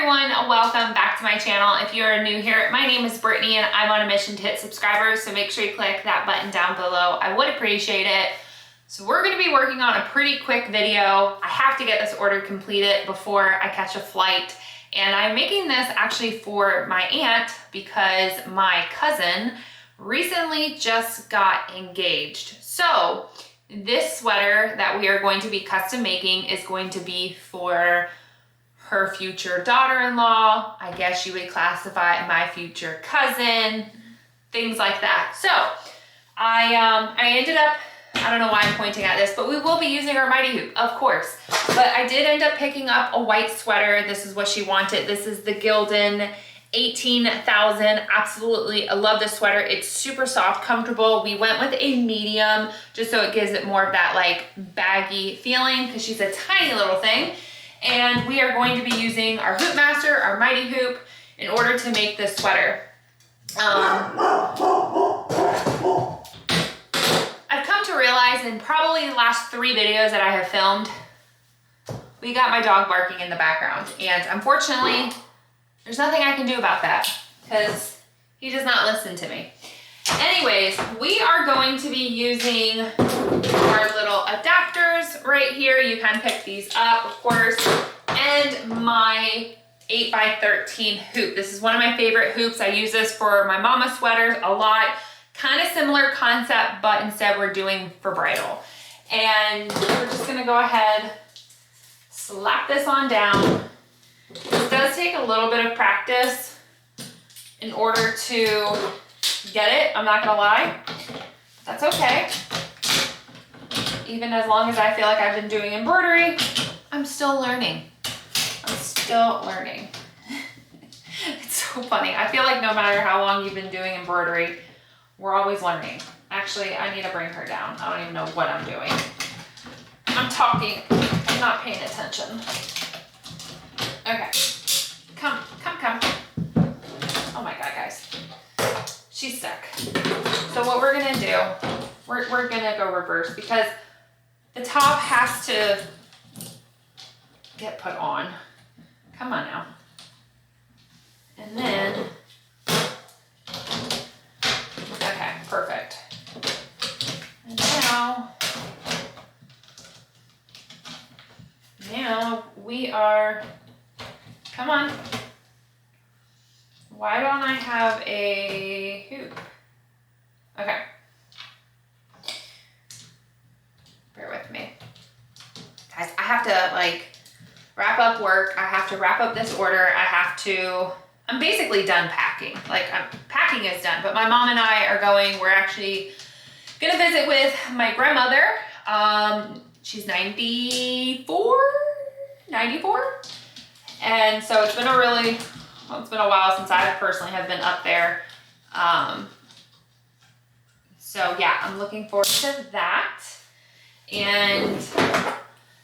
everyone, welcome back to my channel. If you are new here, my name is Brittany and I'm on a mission to hit subscribers, so make sure you click that button down below. I would appreciate it. So we're going to be working on a pretty quick video. I have to get this order completed before I catch a flight, and I'm making this actually for my aunt because my cousin recently just got engaged. So this sweater that we are going to be custom making is going to be for her future daughter-in-law. I guess you would classify my future cousin, things like that. So I ended up, I don't know why I'm pointing at this, but we will be using our mighty hoop, of course. But I did end up picking up a white sweater. This is what she wanted. This is the Gildan 18,000. Absolutely, I love this sweater. It's super soft, comfortable. We went with a medium just so it gives it more of that like baggy feeling because she's a tiny little thing. And we are going to be using our Hoop Master, our mighty hoop, in order to make this sweater. I've come to realize in probably the last 3 videos that I have filmed, we got my dog barking in the background. And unfortunately, there's nothing I can do about that because he does not listen to me. Anyways, we are going to be using our little adapters right here. You can pick these up, of course, and my 8x13 hoop. This is one of my favorite hoops. I use this for my mama sweaters a lot. Kind of similar concept, but instead we're doing for bridal. And we're just gonna go ahead, slap this on down. This does take a little bit of practice in order to get it, I'm not gonna lie. That's okay. Even as long as I feel like I've been doing embroidery, I'm still learning. I'm still learning. It's so funny. I feel like no matter how long you've been doing embroidery, we're always learning. Actually, I need to bring her down. I don't even know what I'm doing. I'm talking, I'm not paying attention. Okay, come. Oh my God, guys. She's stuck. So what we're gonna do, we're gonna go reverse because the top has to get put on. Come on now. And then, okay, perfect. And now we are, come on. Why don't I have a hoop? Okay. Bear with me. Guys, I have to like wrap up work. I have to wrap up this order. I'm basically done packing. Like packing is done, but my mom and I are going, we're actually gonna visit with my grandmother. She's 94. And so it's been it's been a while since I personally have been up there. So yeah, I'm looking forward to that. And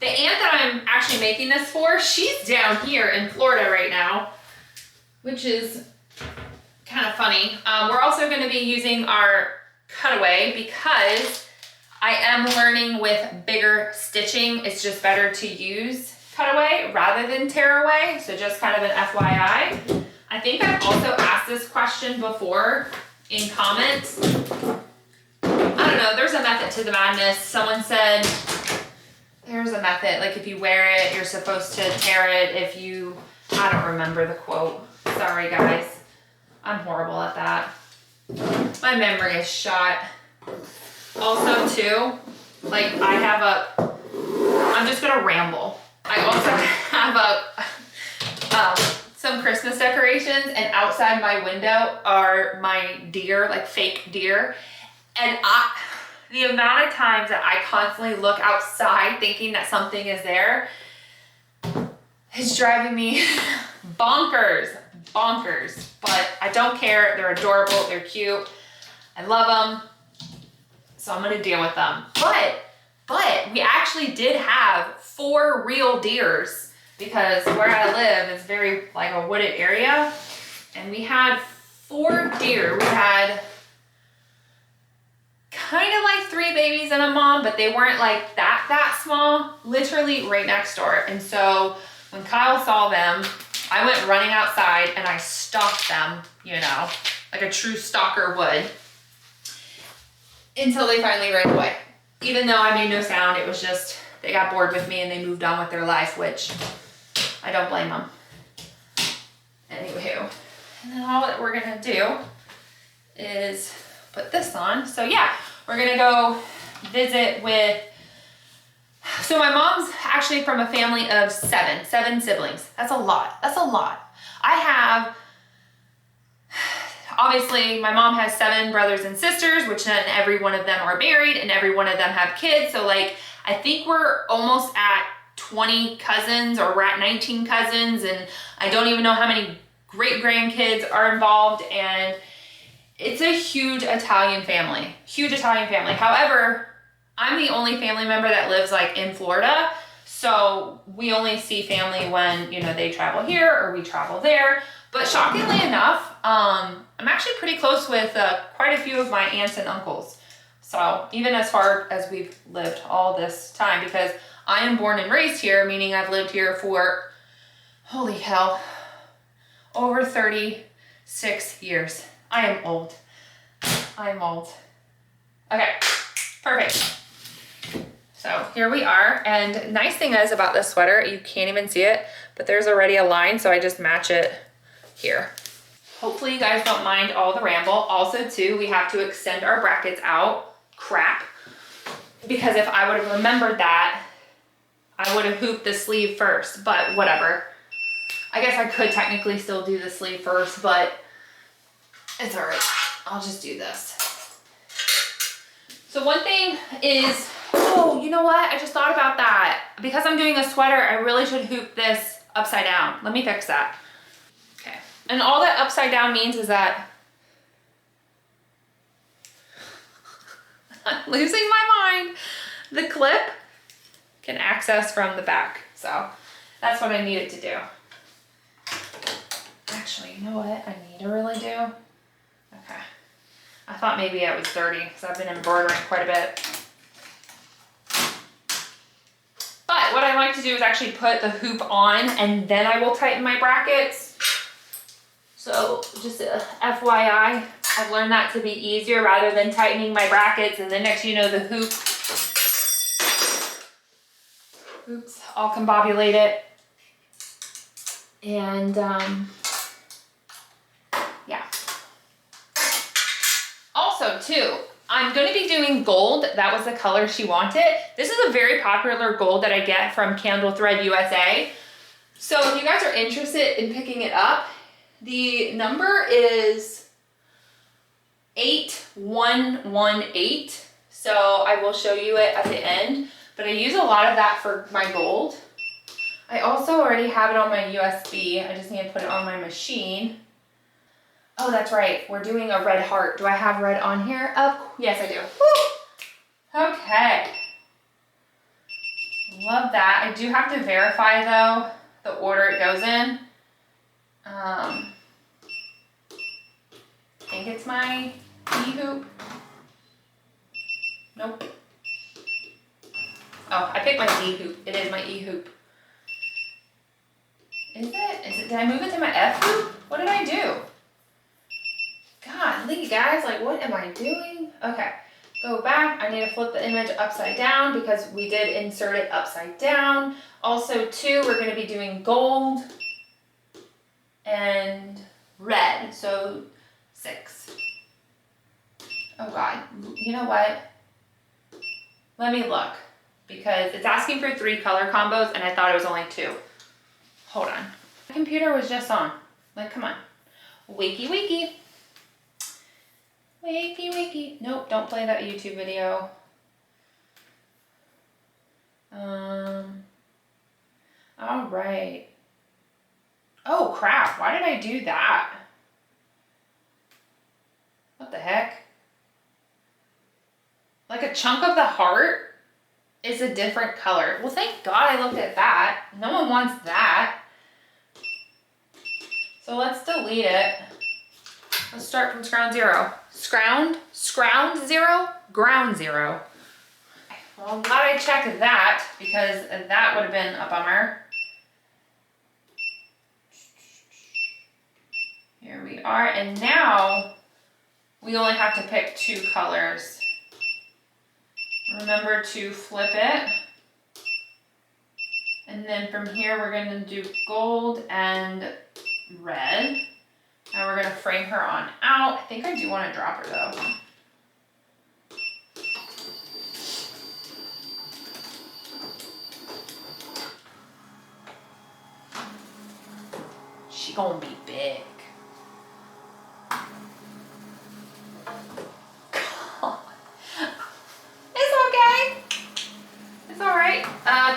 the aunt that I'm actually making this for, she's down here in Florida right now, which is kind of funny. We're also going to be using our cutaway because I am learning with bigger stitching. It's just better to use cutaway rather than tearaway. So just kind of an FYI. I think I've also asked this question before in comments. I don't know, there's a method to the madness. Someone said there's a method, like if you wear it, you're supposed to tear it. I don't remember the quote. Sorry guys, I'm horrible at that. My memory is shot. Also too, like I'm just gonna ramble. I also have some Christmas decorations, and outside my window are my deer, like fake deer. And the amount of times that I constantly look outside thinking that something is there is driving me bonkers. But I don't care. They're adorable. They're cute. I love them. So I'm gonna deal with them. But we actually did have 4 real deers because where I live is very like a wooded area. And we had 4 deer. We had kind of like 3 babies and a mom, but they weren't like that small, literally right next door. And so when Kyle saw them, I went running outside and I stalked them, you know, like a true stalker would, until they finally ran away. Even though I made no sound, it was just, they got bored with me and they moved on with their life, which I don't blame them. Anywho, and then all that we're gonna do is put this on. So yeah, we're gonna go visit with, so my mom's actually from a family of seven siblings. That's a lot. That's a lot. I have, obviously my mom has 7 brothers and sisters, which then every one of them are married and every one of them have kids. So like, I think we're almost at 20 cousins, or we're at 19 cousins, and I don't even know how many great grandkids are involved. And it's a huge Italian family, huge Italian family. However, I'm the only family member that lives like in Florida. So we only see family when, you know, they travel here or we travel there. But shockingly enough, I'm actually pretty close with quite a few of my aunts and uncles. So even as far as we've lived all this time, because I am born and raised here, meaning I've lived here for, holy hell, over 36 years. I am old. I'm old. Okay, perfect. So here we are, and nice thing is about this sweater, you can't even see it, but there's already a line, so I just match it here. Hopefully you guys don't mind all the ramble. Also too, we have to extend our brackets out. Crap. Because if I would have remembered that, I would have hooped the sleeve first, but whatever. I guess I could technically still do the sleeve first, but it's all right. I'll just do this. So one thing is, oh, you know what? I just thought about that. Because I'm doing a sweater, I really should hoop this upside down. Let me fix that. Okay. And all that upside down means is that I'm losing my mind. The clip can access from the back. So that's what I needed to do. Actually, you know what I need to really do? Okay. I thought maybe I was dirty because I've been embroidering quite a bit. But what I like to do is actually put the hoop on and then I will tighten my brackets. So just a FYI, I've learned that to be easier rather than tightening my brackets and then next you know the hoop, oops, all combobulated. And yeah. Also too, I'm going to be doing gold. That was the color she wanted. This is a very popular gold that I get from Candle Thread USA. So if you guys are interested in picking it up, the number is 8118. So I will show you it at the end, but I use a lot of that for my gold. I also already have it on my USB. I just need to put it on my machine. Oh, that's right. We're doing a red heart. Do I have red on here? Oh, yes, I do. Woo! Okay. Love that. I do have to verify, though, the order it goes in. I think it's my E-hoop. Nope. Oh, I picked my D-hoop. It is my E-hoop. Is it? Did I move it to my F-hoop? What did I do? Golly, guys, like, what am I doing? Okay, go back. I need to flip the image upside down because we did insert it upside down. Also, too, we're going to be doing gold and red, so 6. Oh, God. You know what? Let me look because it's asking for 3 color combos, and I thought it was only 2. Hold on. My computer was just on. Like, come on. Wakey, wakey. Wakey, wakey. Nope, don't play that YouTube video. All right. Oh, crap. Why did I do that? What the heck? Like a chunk of the heart is a different color. Well, thank God I looked at that. No one wants that. So let's delete it. Let's start from ground zero. Scround zero? Ground zero. Well, I'm glad I checked that because that would have been a bummer. we are, and now we only have to pick 2 colors. Remember to flip it. And then from here, we're gonna do gold and red. Now we're gonna frame her on out. I think I do wanna drop her though. She gonna be big. God. It's okay. It's all right.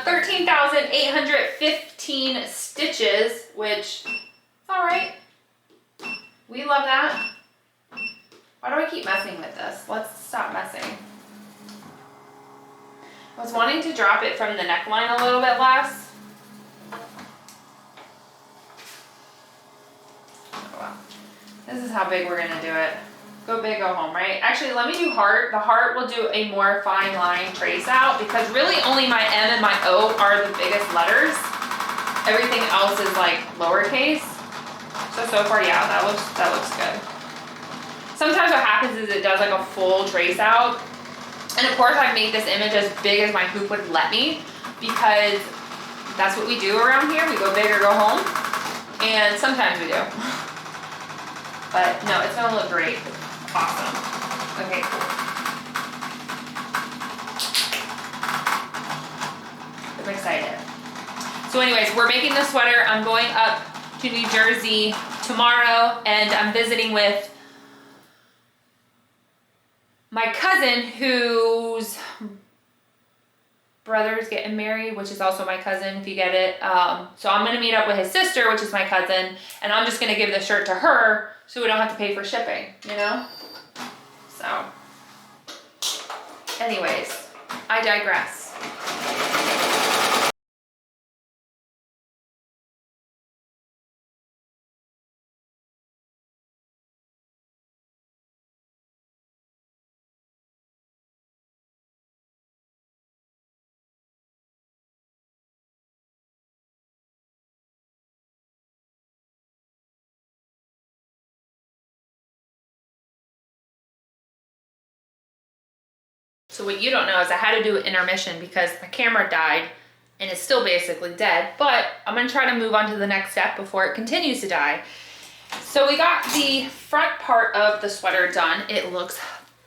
13,815 stitches, which is all right. We love that. Why do I keep messing with this? Let's stop messing. I was wanting to drop it from the neckline a little bit less. Oh, wow. This is how big we're gonna do it. Go big, go home, right? Actually, let me do heart. The heart will do a more fine line trace out because really only my M and my O are the biggest letters. Everything else is like lowercase. So far, yeah, that looks good. Sometimes what happens is it does like a full trace out. And of course, I've made this image as big as my hoop would let me because that's what we do around here. We go big or go home. And sometimes we do. But no, it's gonna look great. Awesome. Okay, cool. I'm excited. So anyways, we're making the sweater. I'm going up to New Jersey tomorrow and I'm visiting with my cousin whose brother's getting married, which is also my cousin, if you get it. So I'm gonna meet up with his sister, which is my cousin, and I'm just gonna give the shirt to her so we don't have to pay for shipping, you know? So, anyways, I digress. So what you don't know is I had to do an intermission because my camera died and it's still basically dead, but I'm gonna try to move on to the next step before it continues to die. So we got the front part of the sweater done. It looks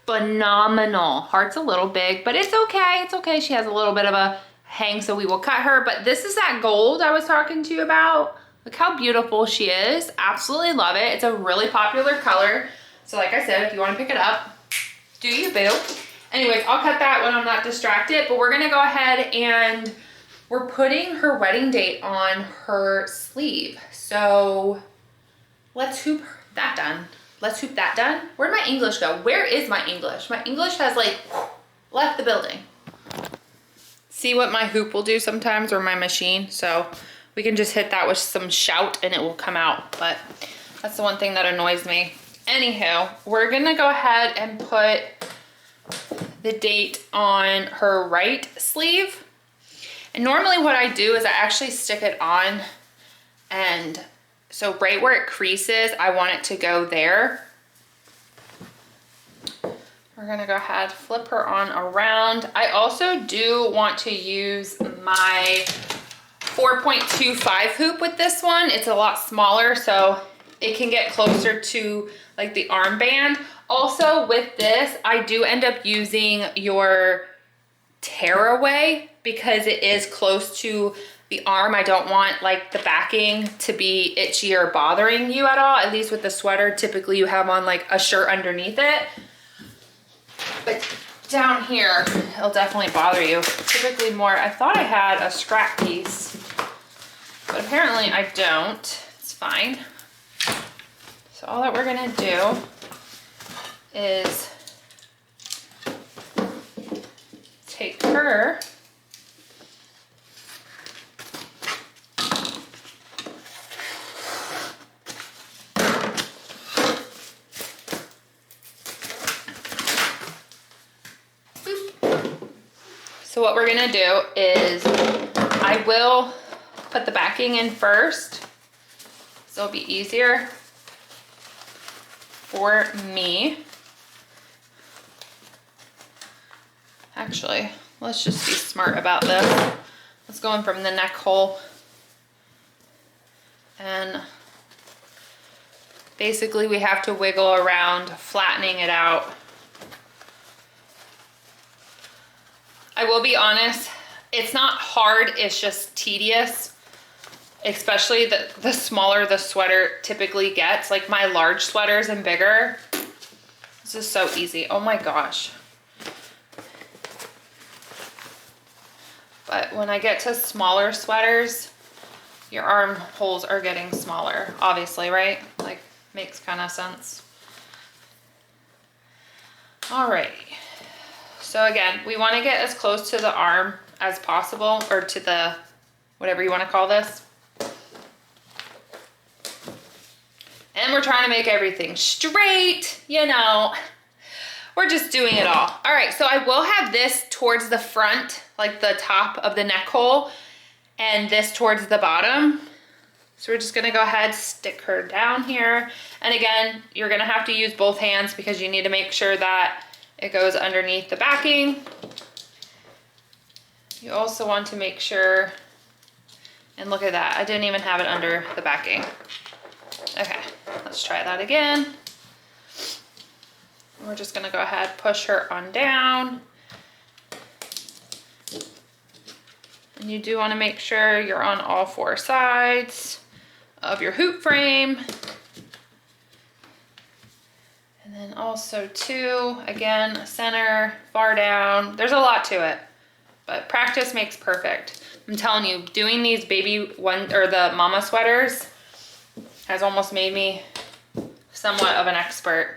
phenomenal. Heart's a little big, but it's okay. It's okay. She has a little bit of a hang, so we will cut her. But this is that gold I was talking to you about. Look how beautiful she is. Absolutely love it. It's a really popular color. So like I said, if you want to pick it up, do you, boo. Anyways, I'll cut that when I'm not distracted, but we're gonna go ahead and we're putting her wedding date on her sleeve. So let's hoop that done. Let's hoop that done. Where'd my English go? Where is my English? My English has like left the building. See what my hoop will do sometimes, or my machine. So we can just hit that with some shout and it will come out. But that's the one thing that annoys me. Anywho, we're gonna go ahead and put the date on her right sleeve. And normally what I do is I actually stick it on, and so right where it creases, I want it to go there. We're gonna go ahead, flip her on around. I also do want to use my 4.25 hoop with this one. It's a lot smaller, so it can get closer to like the armband. Also with this, I do end up using your tearaway because it is close to the arm. I don't want like the backing to be itchy or bothering you at all. At least with the sweater, typically you have on like a shirt underneath it. But down here, it'll definitely bother you. Typically more, I thought I had a scrap piece, but apparently I don't. It's fine. So all that we're gonna do is take her So what we're gonna do is I will put the backing in first, so it'll be easier. for me. Actually, let's just be smart about this. Let's go in from the neck hole. And basically we have to wiggle around, flattening it out. I will be honest, it's not hard, it's just tedious. Especially the smaller the sweater typically gets. Like my large sweaters and bigger. This is so easy. Oh my gosh. But when I get to smaller sweaters, your armholes are getting smaller, obviously, right? Like, makes kind of sense. Alrighty. So again, we want to get as close to the arm as possible, or to the, whatever you want to call this. And we're trying to make everything straight, you know. We're just doing it all. All right, so I will have this towards the front, like the top of the neck hole, and this towards the bottom. So we're just gonna go ahead, stick her down here. And again, you're gonna have to use both hands because you need to make sure that it goes underneath the backing. You also want to make sure, and look at that, I didn't even have it under the backing. Okay, let's try that again. We're just gonna go ahead, push her on down. And you do wanna make sure you're on all four sides of your hoop frame. And then also too, again, center, far down. There's a lot to it, but practice makes perfect. I'm telling you, doing these baby one, or the mama sweaters has almost made me somewhat of an expert.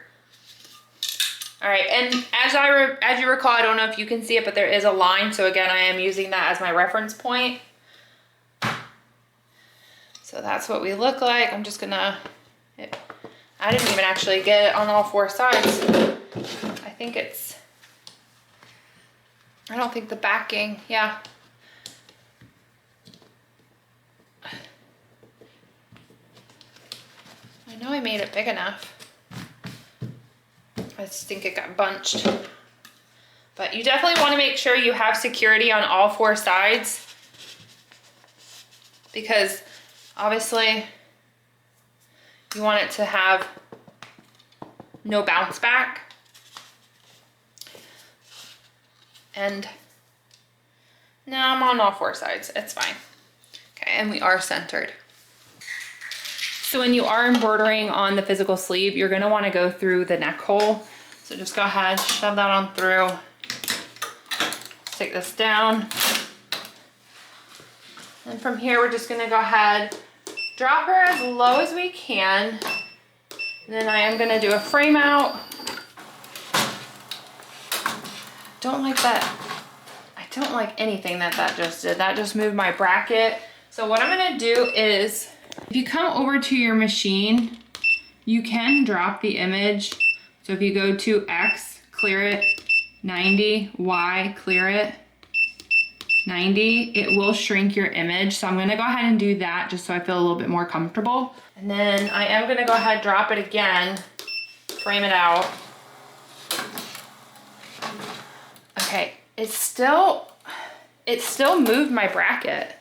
All right, and as you recall, I don't know if you can see it, but there is a line. So again, I am using that as my reference point. So that's what we look like. I'm just gonna, I didn't even actually get it on all four sides. I think it's, I don't think the backing, yeah. I know I made it big enough. I just think it got bunched. But you definitely want to make sure you have security on all four sides, because obviously you want it to have no bounce back. And now I'm on all four sides, it's fine. Okay, and we are centered. So when you are embroidering on the physical sleeve, you're gonna wanna go through the neck hole. So just go ahead, shove that on through. Take this down. And from here, we're just gonna go ahead, drop her as low as we can. And then I am gonna do a frame out. Don't like that. I don't like anything that just did. That just moved my bracket. So what I'm gonna do is, if you come over to your machine, you can drop the image. So if you go to X, clear it, 90, Y, clear it, 90, it will shrink your image. So I'm gonna go ahead and do that just so I feel a little bit more comfortable. And then I am gonna go ahead, drop it again, frame it out. Okay, it still moved my bracket.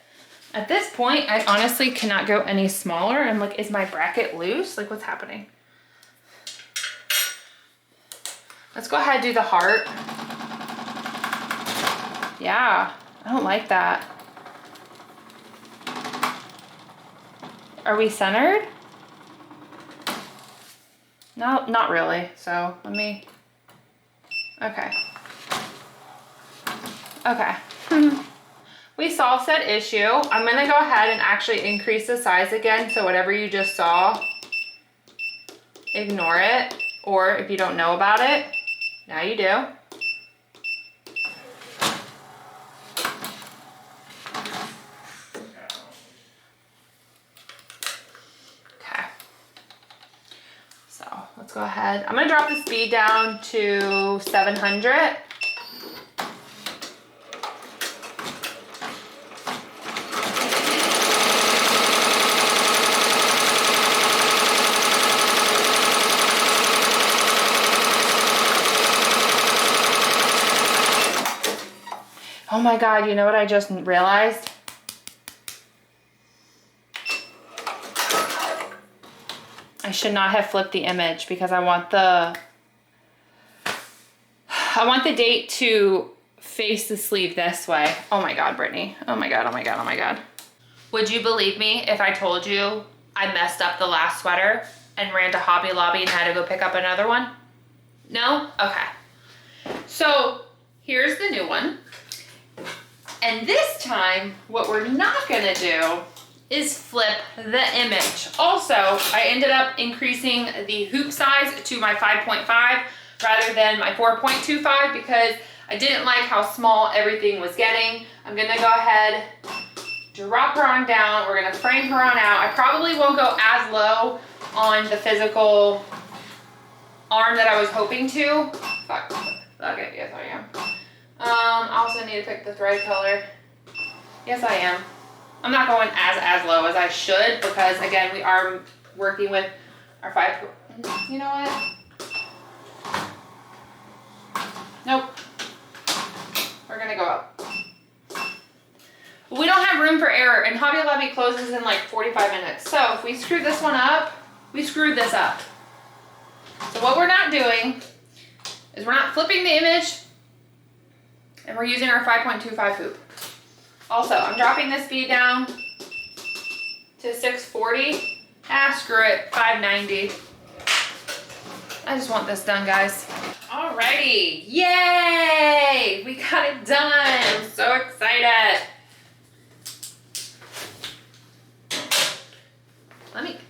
At this point, I honestly cannot go any smaller. I'm like, is my bracket loose? Like, what's happening? Let's go ahead and do the heart. Yeah, I don't like that. Are we centered? No, not really. So let me, okay. Okay. We solved said issue. I'm gonna go ahead and actually increase the size again. So whatever you just saw, ignore it. Or if you don't know about it, now you do. Okay. So let's go ahead. I'm gonna drop the speed down to 700. Oh my God, you know what I just realized? I should not have flipped the image because I want the date to face the sleeve this way. Oh my God, Brittany. Oh my God, oh my God, oh my God. Would you believe me if I told you I messed up the last sweater and ran to Hobby Lobby and had to go pick up another one? No? Okay. So here's the new one. And this time, what we're not gonna do is flip the image. Also, I ended up increasing the hoop size to my 5.5 rather than my 4.25 because I didn't like how small everything was getting. I'm gonna go ahead, drop her on down. We're gonna frame her on out. I probably won't go as low on the physical arm that I was hoping to. Fuck. Okay, yes I am. I also need to pick the thread color. Yes I am. I'm not going as low as I should because again, we are working with our 5. You know what? Nope. We're gonna go up. We don't have room for error and Hobby Lobby closes in like 45 minutes. So if we screw this one up, we screwed this up. So what we're not doing is we're not flipping the image and we're using our 5.25 hoop. Also, I'm dropping this bead down to 640. Ah, screw it, 590. I just want this done, guys. Alrighty, yay! We got it done, I'm so excited.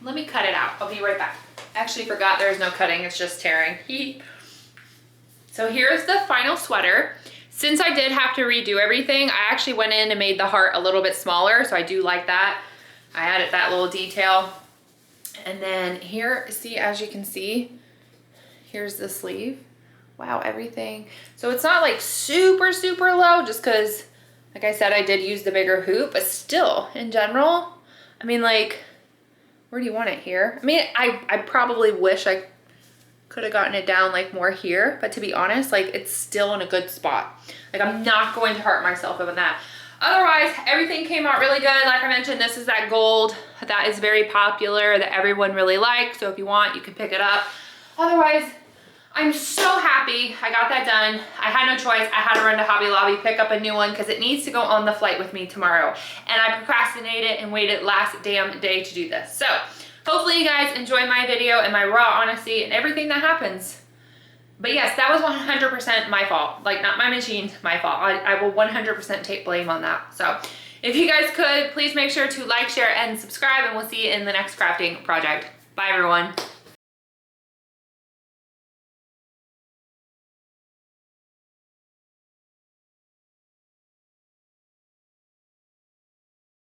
Let me cut it out, I'll be right back. Actually forgot there's no cutting, it's just tearing. So here's the final sweater. Since I did have to redo everything, I actually went in and made the heart a little bit smaller, so I do like that. I added that little detail. And then here, see, as you can see, here's the sleeve. Wow, everything. So it's not like super, super low just because, like I said, I did use the bigger hoop, but still, in general, I mean, like, where do you want it here? I mean, I probably wish I could have gotten it down like more here, but to be honest, like it's still in a good spot. Like I'm not going to hurt myself over that. Otherwise, everything came out really good. Like I mentioned, this is that gold that is very popular that everyone really likes. So if you want, you can pick it up. Otherwise, I'm so happy I got that done. I had no choice. I had to run to Hobby Lobby, pick up a new one because it needs to go on the flight with me tomorrow. And I procrastinated and waited last damn day to do this. So hopefully you guys enjoy my video and my raw honesty and everything that happens. But yes, that was 100% my fault. Like not my machine, my fault. I will 100% take blame on that. So if you guys could, please make sure to like, share, and subscribe, and we'll see you in the next crafting project. Bye everyone.